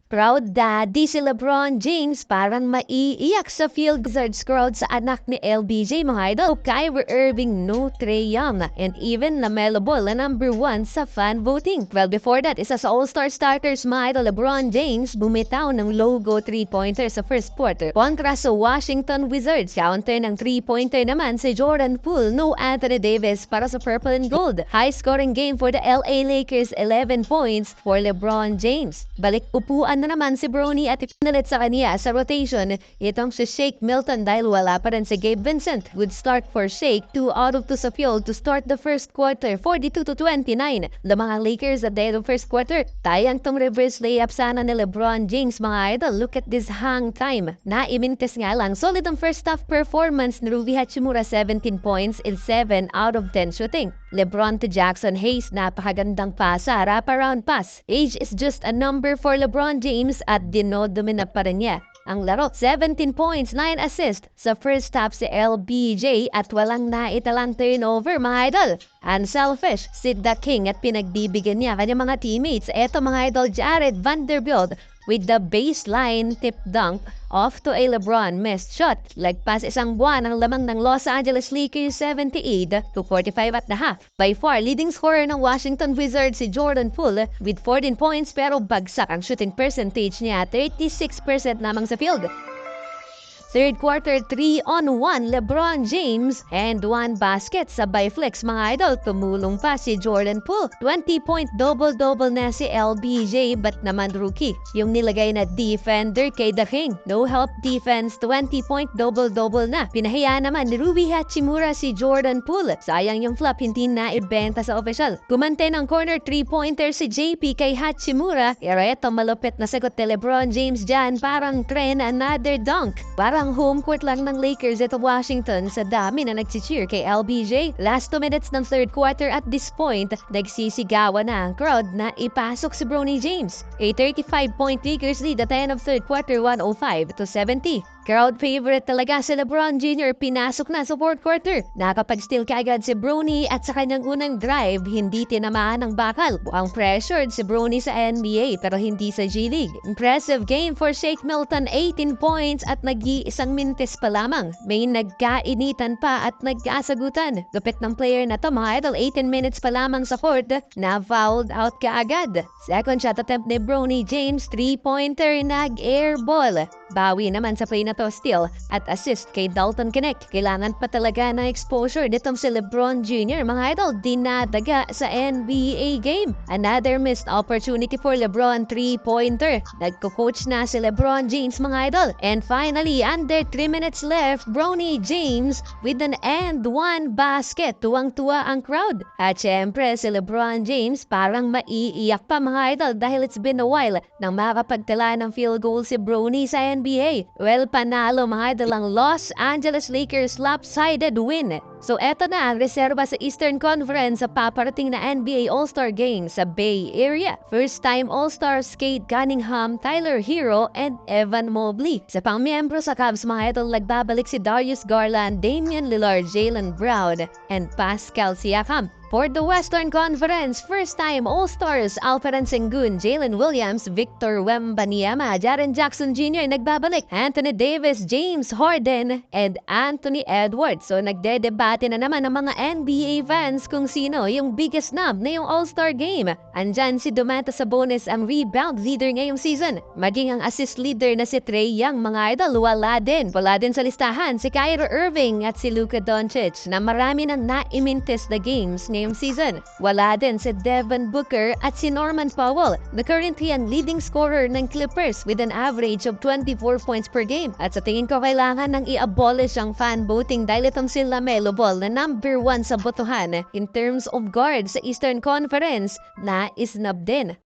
Proud daddy si LeBron James parang maiiyak sa field Wizards crowd sa anak ni LBJ mga idol. Kyrie Irving, no Trae Young, and even LaMelo Ball na number 1 sa fan voting. Well, before that, isa sa All-Star starters mga idol, LeBron James bumitaw ng logo 3-pointer sa first quarter kontra sa Washington Wizards. Counter ng 3-pointer naman si Jordan Poole, no Anthony Davis para sa Purple and Gold. High-scoring game for the LA Lakers, 11 points for LeBron James. Balik upuan na naman si Bronny at ipinalit sa kanya sa rotation itong si Shake Milton dahil wala pa rin si Gabe Vincent. Good start for Shake, 2 out of 2 sa field to start the first quarter, 42-29. The mga Lakers at the end of first quarter, tayang tong reverse layup sana ni LeBron James mga idol. Look at this hang time. Naimintes nga lang. Solid ang first half performance ni Rui Hachimura, 17 points in 7 out of 10 shooting. LeBron to Jackson Hayes, napakagandang pasa, wraparound pass. Age is just a number for LeBron James at dinodomina pa rin niya ang laro. 17 points, 9 assists sa first half si LBJ at walang naitalang turnover mga idol. Unselfish, Sid the King at pinagbibigyan niya kanyang mga teammates. Eto mga idol, Jared Vanderbilt with the baseline tip dunk off to a LeBron missed shot. Lagpas isang buwan ang lamang ng Los Angeles Lakers, 78-45 at the half. By far, leading scorer ng Washington Wizards si Jordan Poole with 14 points pero bagsak ang shooting percentage niya, 36% lamang sa field. Third quarter, 3-on-1 LeBron James and 1 basket sabay flex mga idol. Tumulong pa si Jordan Poole. 20-point double-double na si LBJ but naman rookie yung nilagay na defender kay The King. No help defense, 20-point double-double na. Pinahiya naman ni Rui Hachimura si Jordan Poole. Sayang yung flop, hindi na ibenta sa official. Kumante ng corner 3-pointer si JP kay Hachimura. Pero eto malupit na sagot ni LeBron James dyan. Parang trend, another dunk. Parang home court lang ng Lakers at Washington sa dami na nagsi-cheer kay LBJ. Last 2 minutes ng third quarter at this point, nagsisigawan na ang crowd na ipasok si Bronny James. A 35-point Lakers lead at the end of third quarter, 105-70. Crowd favorite talaga si LeBron Jr. Pinasok na sa fourth quarter. Nakapag-steal kaagad si Bronny at sa kanyang unang drive, hindi tinamaan ng bakal. Mukhang pressured si Bronny sa NBA pero hindi sa G-League. Impressive game for Shake Milton, 18 points at nag-iisang minutes pa lamang. May nagkainitan pa at nagkasagutan. Gupit ng player na to mga idol, 18 minutes pa lamang sa court na fouled out kaagad. Second shot attempt ni Bronny James, 3-pointer, nag-airball. Bawi naman sa play na to, steal at assist kay Dalton Connect. Kailangan pa talaga ng exposure nitong si LeBron Jr. Mga idol, dinadaga sa NBA game. Another missed opportunity for LeBron, 3-pointer. Nagko-coach na si LeBron James mga idol. And finally, under 3 minutes left, Bronny James with an and 1 basket. Tuwang-tuwa ang crowd. At syempre si LeBron James parang maiiyak pa mga idol dahil it's been a while nang makapagtala ng field goal si Bronny sa NBA. Well, panalo mga idol ang Los Angeles Lakers lopsided win. So eto na ang reserba sa Eastern Conference sa paparating na NBA All-Star Game sa Bay Area. First time All-Stars Cade Cunningham, Tyler Hero, and Evan Mobley. Sa pang-miyembro sa Cavs mga idol, nagbabalik si Darius Garland, Damian Lillard, Jaylen Brown, and Pascal Siakam. For the Western Conference, first-time All-Stars Alperen Sengun, Jalen Williams, Victor Wembanyama, Jaren Jackson Jr. nagbabalik, Anthony Davis, James Harden, and Anthony Edwards. So nagdedebate na naman ang mga NBA fans kung sino yung biggest snub na yung All-Star Game. Andyan si Domantas Sabonis, ang rebound leader ngayong season. Maging ang assist leader na si Trae Young mga idol, wala din. Wala din sa listahan si Kyrie Irving at si Luka Doncic na marami nang naimintis na games ngayong season. Wala din si Devin Booker at si Norman Powell na currently ang leading scorer ng Clippers with an average of 24 points per game. At sa tingin ko kailangan nang i-abolish ang fan voting dahil itong si LaMelo Ball na number 1 sa botohan in terms of guards sa Eastern Conference na isnab din.